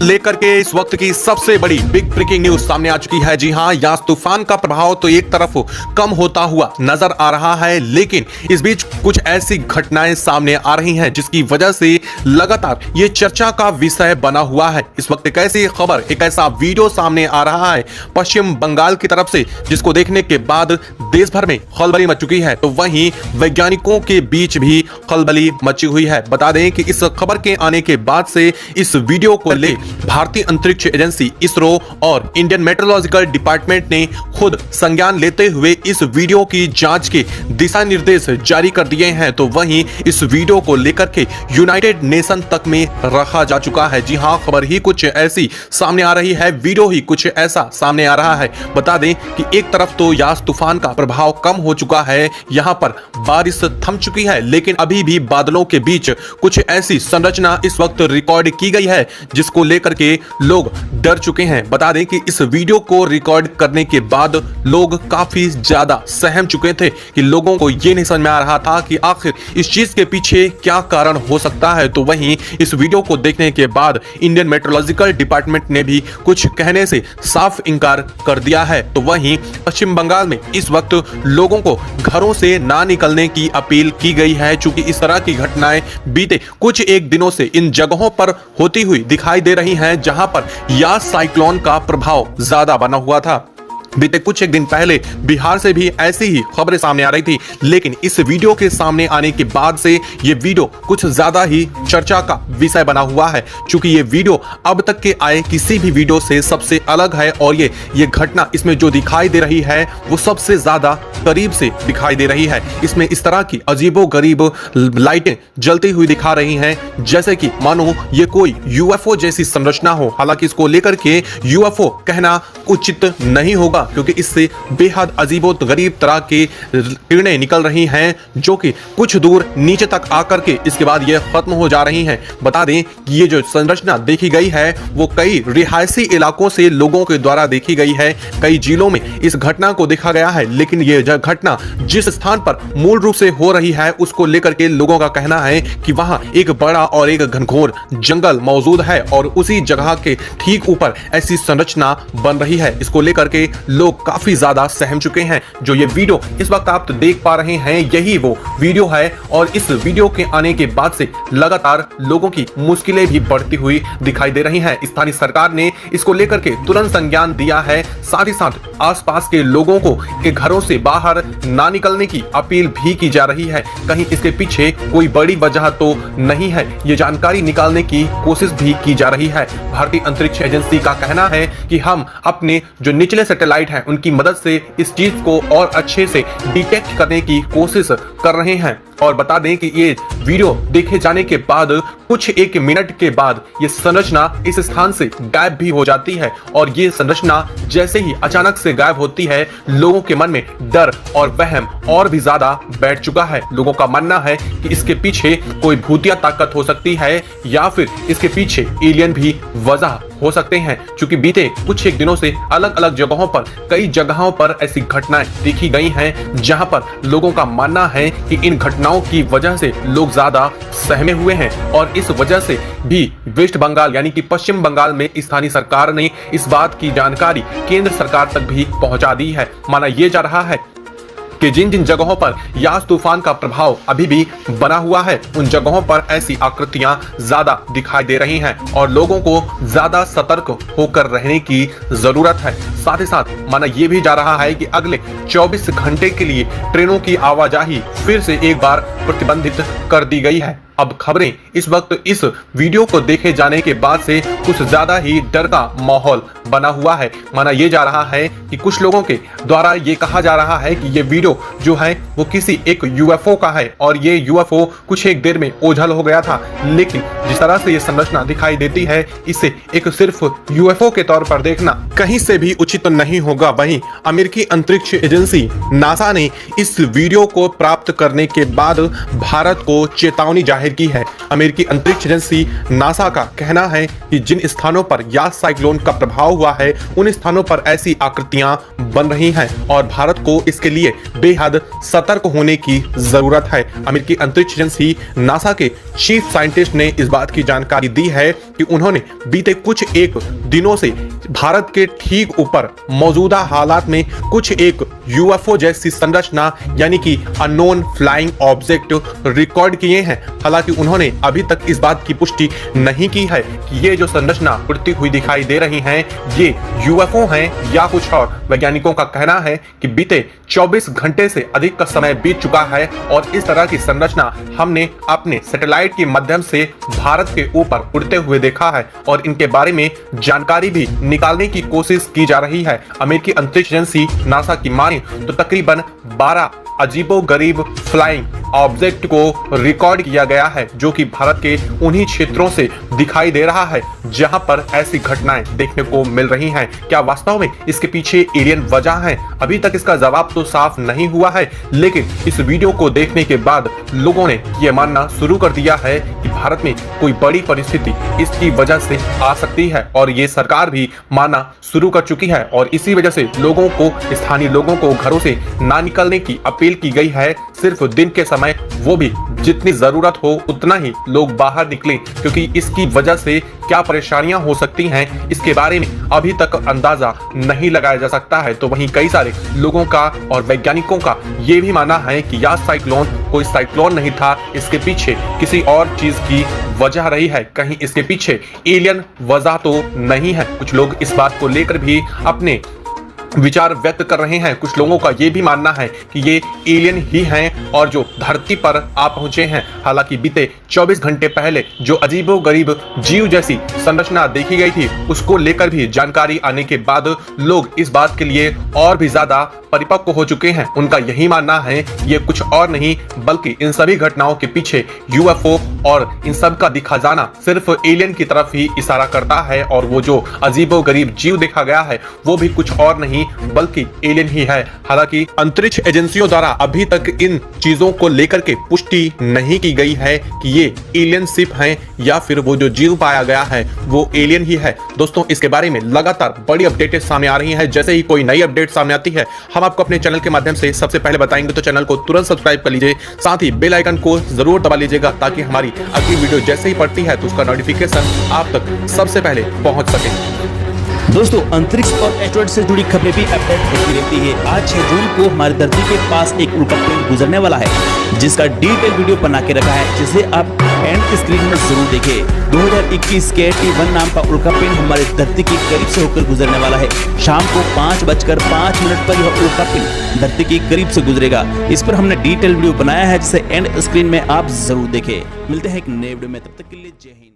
लेकर के इस वक्त की सबसे बड़ी बिग ब्रेकिंग न्यूज सामने आ चुकी है। जी हां, यास तूफान का प्रभाव तो एक तरफ कम होता हुआ नजर आ रहा है, लेकिन इस बीच कुछ ऐसी घटनाएं सामने आ रही हैं जिसकी वजह से लगातार ये चर्चा का विषय बना हुआ है। इस वक्त एक ऐसी खबर, एक ऐसा वीडियो सामने आ रहा है पश्चिम बंगाल की तरफ से, जिसको देखने के बाद देश भर में खलबली मच चुकी है, तो वहीं वैज्ञानिकों के बीच भी खलबली मची हुई है। बता दें कि इस खबर के आने के बाद से इस वीडियो को ले भारतीय अंतरिक्ष एजेंसी इसरो और इंडियन मेट्रोलॉजिकल डिपार्टमेंट ने खुद संज्ञान लेते हुए इस वीडियो की जांच के दिशा निर्देश जारी कर दिए हैं। तो वहीं इस वीडियो को लेकर के यूनाइटेड नेशन तक में रखा जा चुका है। जी हां, खबर ही कुछ ऐसी सामने आ रही है, वीडियो ही कुछ ऐसा सामने आ रहा है। बता दें कि एक तरफ तो यास तूफान का प्रभाव कम हो चुका है, यहां पर बारिश थम चुकी है, लेकिन अभी भी बादलों के बीच कुछ ऐसी संरचना इस वक्त रिकॉर्ड की गई है जिसको लेकर के लोग डर चुके हैं। बता दें कि इस वीडियो को रिकॉर्ड करने के बाद लोग काफी ज्यादा सहम चुके थे कि लोगों को यह नहीं समझ में आ रहा था कि आखिर इस चीज के पीछे क्या कारण हो सकता है। तो वहीं इस वीडियो को देखने के बाद इंडियन मेट्रोलॉजिकल डिपार्टमेंट ने भी कुछ कहने से साफ इनकार कर दिया है। तो वहीं पश्चिम बंगाल में इस वक्त लोगों को घरों से ना निकलने की अपील की गई है, चूंकि इस तरह की घटनाएं बीते कुछ एक दिनों से इन जगहों पर होती हुई दिखाई दे रही हैं जहां पर यास साइक्लोन का प्रभाव ज्यादा बना हुआ था। बीते कुछ एक दिन पहले बिहार से भी ऐसी ही खबरें सामने आ रही थी, लेकिन इस वीडियो के सामने आने के बाद से ये वीडियो कुछ ज्यादा ही चर्चा का विषय बना हुआ है, क्योंकि ये वीडियो अब तक के आए किसी भी वीडियो से सबसे अलग है और ये घटना इसमें जो दिखाई दे रही है वो सबसे ज्यादा करीब से दिखाई दे रही है। इसमें इस तरह की अजीबोगरीब लाइटें जलती हुई दिखा रही हैं जैसे कि मानो ये कोई यूएफओ जैसी संरचना हो। हालांकि इसको लेकर के यूएफओ कहना उचित नहीं होगा, क्योंकि इससे बेहद अजीबोगरीब तरह की किरणें निकल रही हैं जो कि कुछ दूर नीचे तक आकर के इसके बाद ये खत्म हो जा रही हैं। बता दें कि ये जो संरचना देखी गई है वो कई रिहायशी इलाकों से लोगों के द्वारा देखी गई है। कई जिलों में इस घटना को देखा गया है, लेकिन ये घटना जिस स्थान पर मूल रूप से हो रही है उसको लेकर के लोगों का कहना है कि वहां एक बड़ा और एक घनघोर जंगल मौजूद है और उसी जगह के ठीक ऊपर ऐसी संरचना बन रही है। इसको लेकर के लोग काफी ज्यादा सहम चुके हैं। जो ये वीडियो इस वक्त आप देख पा रहे हैं यही वो वीडियो है, और इस वीडियो के आने के बाद से लगातार लोगों की मुश्किलें भी बढ़ती हुई दिखाई दे रही हैं। स्थानीय सरकार ने इसको लेकर के तुरंत संज्ञान दिया है, साथ ही साथ आसपास के लोगों को के घरों से बाहर ना निकलने की अपील भी की जा रही है। कहीं इसके पीछे कोई बड़ी वजह तो नहीं है, ये जानकारी निकालने की कोशिश भी की जा रही है। भारतीय अंतरिक्ष एजेंसी का कहना है कि हम अपने जो निचले सैटेलाइट हैं उनकी मदद से इस चीज को और अच्छे से डिटेक्ट करने की कोशिश कर रहे हैं। और बता दें कि ये वीडियो देखे जाने के बाद कुछ एक मिनट के बाद ये संरचना इस स्थान से गायब भी हो जाती है, और ये संरचना जैसे ही अचानक से गायब होती है लोगों के मन में डर और वहम और भी ज्यादा बैठ चुका है। लोगों का मानना है कि इसके पीछे कोई भूतिया ताकत हो सकती है या फिर इसके पीछे एलियन भी वजह हो सकते हैं, क्योंकि बीते कुछ एक दिनों से अलग अलग जगहों पर कई जगहों पर ऐसी घटनाएं देखी गई हैं जहां पर लोगों का मानना है कि इन घटनाओं की वजह से लोग ज्यादा सहमे हुए हैं, और इस वजह से भी वेस्ट बंगाल यानी कि पश्चिम बंगाल में स्थानीय सरकार ने इस बात की जानकारी केंद्र सरकार तक भी पहुंचा दी है। माना यह जा रहा है कि जिन जिन जगहों पर यास तूफान का प्रभाव अभी भी बना हुआ है उन जगहों पर ऐसी आकृतियां ज्यादा दिखाई दे रही हैं और लोगों को ज्यादा सतर्क होकर रहने की जरूरत है। साथ ही साथ माना यह भी जा रहा है कि अगले 24 घंटे के लिए ट्रेनों की आवाजाही फिर से एक बार प्रतिबंधित कर दी गई है। अब खबरें इस वक्त इस वीडियो को देखे जाने के बाद से कुछ ज्यादा ही डर का माहौल बना हुआ है। माना यह जा रहा है कि कुछ लोगों के द्वारा ये कहा जा रहा है कि ये वीडियो जो है वो किसी एक यूएफओ का है, और ये यूएफओ कुछ एक देर में ओझल हो गया था, लेकिन जिस तरह से ये संरचना दिखाई देती है इसे एक सिर्फ यूएफओ के तौर पर देखना कहीं से भी उचित वंचित नहीं होगा। वहीं अमेरिकी अंतरिक्ष एजेंसी नासा ने इस वीडियो को प्राप्त करने के बाद भारत को चेतावनी जाहिर की है। अमेरिकी अंतरिक्ष एजेंसी नासा का कहना है कि जिन स्थानों पर यास साइक्लोन का प्रभाव हुआ है उन स्थानों पर ऐसी आकृतियां बन रही हैं और भारत को इसके लिए बेहद सतर्क होने की जरूरत है। अमेरिकी अंतरिक्ष एजेंसी नासा के चीफ साइंटिस्ट ने इस बात की जानकारी दी है कि उन्होंने बीते कुछ एक दिनों से भारत के ठीक ऊपर मौजूदा हालात में कुछ एक यूएफओ जैसी संरचना यानी कि अननोन फ्लाइंग ऑब्जेक्ट रिकॉर्ड किए हैं। हालांकि उन्होंने अभी तक इस बात की पुष्टि नहीं की है कि ये जो संरचना उड़ती हुई दिखाई दे रही हैं ये यूएफओ हैं या कुछ और। वैज्ञानिकों का कहना है कि बीते 24 घंटे से अधिक का समय बीत चुका है और इस तरह की संरचना हमने अपने सैटेलाइट के माध्यम से भारत के ऊपर उड़ते हुए देखा है और इनके बारे में जानकारी भी निकालने की कोशिश की जा रही है। अमेरिकी अंतरिक्ष एजेंसी नासा की माने तो तकरीबन 12 अजीबोगरीब फ्लाइंग ऑब्जेक्ट को रिकॉर्ड किया गया है जो कि भारत के उन्हीं क्षेत्रों से दिखाई दे रहा है जहां पर ऐसी घटनाएं देखने को मिल रही हैं। क्या वास्तव में इसके पीछे एलियन वजह है? अभी तक इसका जवाब तो साफ नहीं हुआ है, लेकिन इस वीडियो को देखने के बाद लोगों ने यह मानना शुरू कर दिया है कि भारत में कोई बड़ी परिस्थिति इसकी वजह से आ सकती है और ये सरकार भी मानना शुरू कर चुकी है और इसी वजह से लोगों को, स्थानीय लोगों को घरों से ना निकलने की अपील की गई है। सिर्फ दिन के समय वो भी जितनी जरूरत हो उतना ही लोग बाहर निकलें, क्योंकि इसकी वजह से क्या परेशानियां हो सकती हैं इसके बारे में अभी तक अंदाजा नहीं लगाया जा सकता है। तो वहीं कई सारे लोगों का और वैज्ञानिकों का ये भी मानना है कि यास साइक्लोन कोई साइक्लोन नहीं था, इसके पीछे किसी और चीज की वजह रही है। कहीं इसके पीछे एलियन वजह तो नहीं है। कुछ लोग इस बात को लेकर भी अपने विचार व्यक्त कर रहे हैं। कुछ लोगों का यह भी मानना है कि ये एलियन ही हैं और जो धरती पर आ पहुंचे हैं। हालांकि बीते 24 घंटे पहले जो अजीबोगरीब जीव जैसी संरचना देखी गई थी उसको लेकर भी जानकारी आने के बाद लोग इस बात के लिए और भी ज्यादा परिपक्व हो चुके हैं। उनका यही मानना है ये कुछ और नहीं बल्कि इन सभी घटनाओं के पीछे यूएफओ और इन सब का दिखा जाना सिर्फ एलियन की तरफ ही इशारा करता है और वो जो अजीबोगरीब जीव देखा गया है वो भी कुछ और नहीं बल्कि एलियन ही है। हालांकि अंतरिक्ष एजेंसियों द्वारा अभी तक इन चीजों को लेकर के पुष्टि नहीं की गई है कि ये एलियन शिप हैं या फिर वो जो जीव पाया गया है वो एलियन ही है। दोस्तों इसके बारे में लगातार बड़ी अपडेटें सामने आ रही हैं। जैसे ही कोई नई अपडेट सामने आती है हम आपको अपने चैनल के माध्यम से सबसे पहले बताएंगे, तो चैनल को तुरंत सब्सक्राइब कर लीजिए, साथ ही बेल आइकन को जरूर दबा लीजिएगा ताकि हमारी अगली वीडियो जैसे ही पड़ती है तो उसका नोटिफिकेशन आप तक सबसे पहले पहुंच सके। दोस्तों अंतरिक्ष और एस्ट्रॉयड से जुड़ी खबरें भी अपडेट होती रहती है। आज 6 जून को हमारी धरती के पास एक उल्कापिंड गुजरने वाला है जिसका डिटेल वीडियो बना के रखा है जिसे आप एंड स्क्रीन में जरूर देखें। 2021 के T1 नाम का उल्कापिंड हमारी धरती के करीब से होकर गुजरने वाला है। शाम को 5:05 पर यह उल्कापिंड धरती के करीब से गुजरेगा। इस पर हमने डिटेल वीडियो बनाया है जिसे एंड स्क्रीन में आप जरूर देखें। मिलते हैं एक नए वीडियो में, तब तक के लिए जय हिंद।